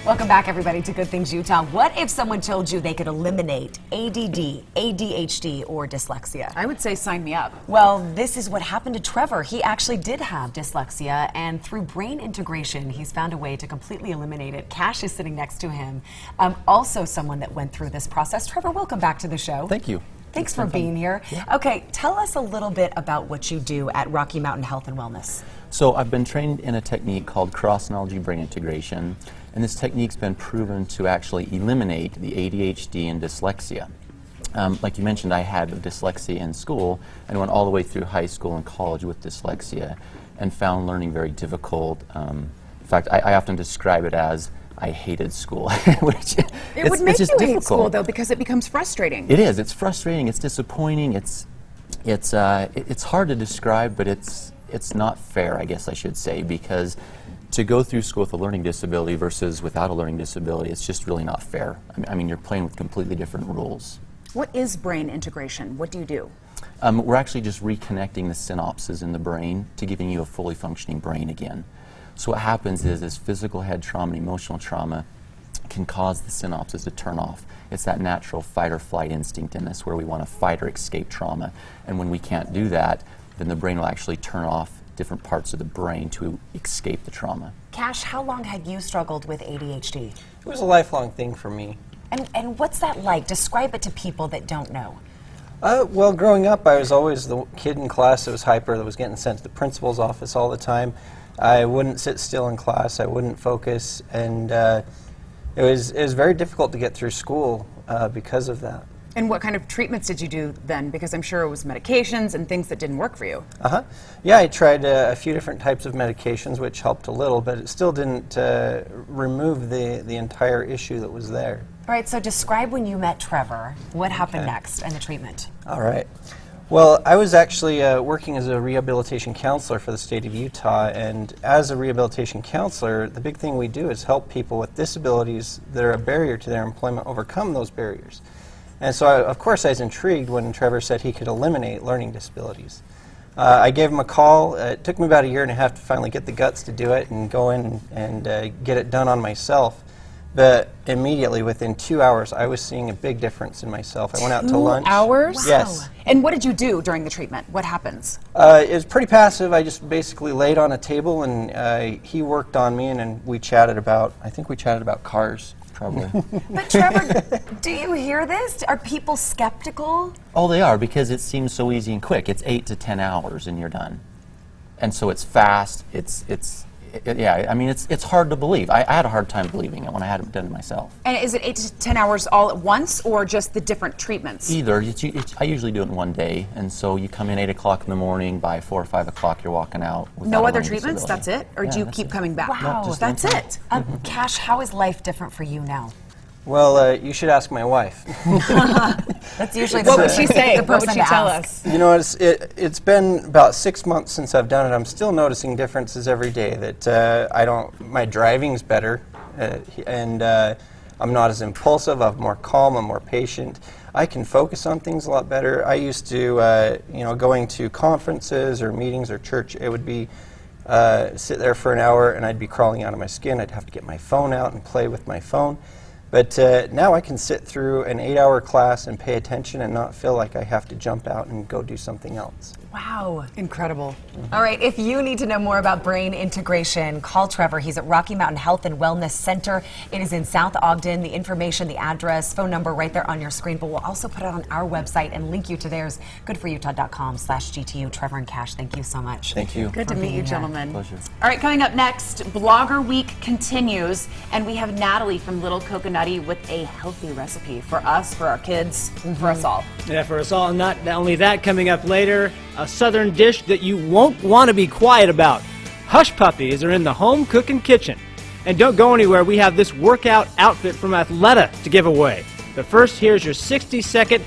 Welcome back, everybody, to Good Things Utah. What if someone told you they could eliminate ADD, ADHD, or dyslexia? I would say sign me up. Well, this is what happened to Trevor. He actually did have dyslexia, and through brain integration, he's found a way to completely eliminate it. Cash is sitting next to him, also someone that went through this process. Trevor, welcome back to the show. Thank you. Thanks for being here. Yeah. Okay, tell us a little bit about what you do at Rocky Mountain Health and Wellness. So I've been trained in a technique called cross-analogy brain integration, and this technique's been proven to actually eliminate the ADHD and dyslexia. Like you mentioned, I had dyslexia in school and went all the way through high school and college with dyslexia and found learning very difficult. In fact, I often describe it as I hated school. Which it would make you hate school, though, because it becomes frustrating. It is. It's frustrating. It's disappointing. It's hard to describe, but it's not fair, I guess I should say, because to go through school with a learning disability versus without a learning disability, it's just really not fair. I mean, you're playing with completely different rules. What is brain integration? What do you do? We're actually just reconnecting the synapses in the brain to giving you a fully functioning brain again. So what happens is physical head trauma and emotional trauma can cause the synapses to turn off. It's that natural fight or flight instinct in us where we want to fight or escape trauma. And when we can't do that, then the brain will actually turn off different parts of the brain to escape the trauma. Cash, how long had you struggled with ADHD? It was a lifelong thing for me. And what's that like? Describe it to people that don't know. Well, growing up, I was always the kid in class that was hyper, that was getting sent to the principal's office all the time. I wouldn't sit still in class, I wouldn't focus, and it was very difficult to get through school because of that. And what kind of treatments did you do then? Because I'm sure it was medications and things that didn't work for you. Yeah, I tried a few different types of medications, which helped a little, but it still didn't remove the entire issue that was there. All right, so describe when you met Trevor. What happened next and the treatment? All right. Well, I was actually working as a rehabilitation counselor for the state of Utah, and as a rehabilitation counselor, the big thing we do is help people with disabilities that are a barrier to their employment overcome those barriers. And so, of course, I was intrigued when Trevor said he could eliminate learning disabilities. I gave him a call. It took me about 1.5 years to finally get the guts to do it and go in and get it done on myself. But immediately, within 2 hours, I was seeing a big difference in myself. I went out to lunch. 2 hours? Wow. Yes. And what did you do during the treatment? What happens? It was pretty passive. I just basically laid on a table, and he worked on me, and then we chatted about, I think we chatted about cars. Probably. But Trevor, do you hear this? Are people skeptical? Oh, they are, because it seems so easy and quick. It's 8 to 10 hours and you're done. And so it's fast. Yeah, I mean, it's hard to believe. I had a hard time believing it when I hadn't done it myself. And is it 8 to 10 hours all at once, or just the different treatments? Either. I usually do it in one day, and so you come in 8 o'clock in the morning, by 4 or 5 o'clock you're walking out. No other treatments? That's it? Or do you keep coming back? Wow, no, that's it. Cash, how is life different for you now? Well, you should ask my wife. That's usually What would she say? the What would person she tell ask. us? You know, it's been about 6 months since I've done it. I'm still noticing differences every day. That my driving's better, and I'm not as impulsive. I'm more calm. I'm more patient. I can focus on things a lot better. I used to, going to conferences or meetings or church, it would be sit there for an hour and I'd be crawling out of my skin. I'd have to get my phone out and play with my phone. But now I can sit through an 8-hour class and pay attention and not feel like I have to jump out and go do something else. Wow. Incredible. All right, if you need to know more about brain integration, call Trevor. He's at Rocky Mountain Health and Wellness Center. It is in South Ogden. The information, the address, phone number right there on your screen, but we'll also put it on our website and link you to theirs, goodforutah.com/GTU. Trevor and Cash, thank you so much. Thank you. Good to meet you, gentlemen. Pleasure. All right, coming up next, Blogger Week continues, and we have Natalie from Little Coconutty with a healthy recipe for us, for our kids, for us all. Yeah, for us all. Not only that, coming up later, a southern dish that you won't want to be quiet about. Hush puppies are in the home cooking kitchen. And don't go anywhere, we have this workout outfit from Athleta to give away. But first, here's your 60-second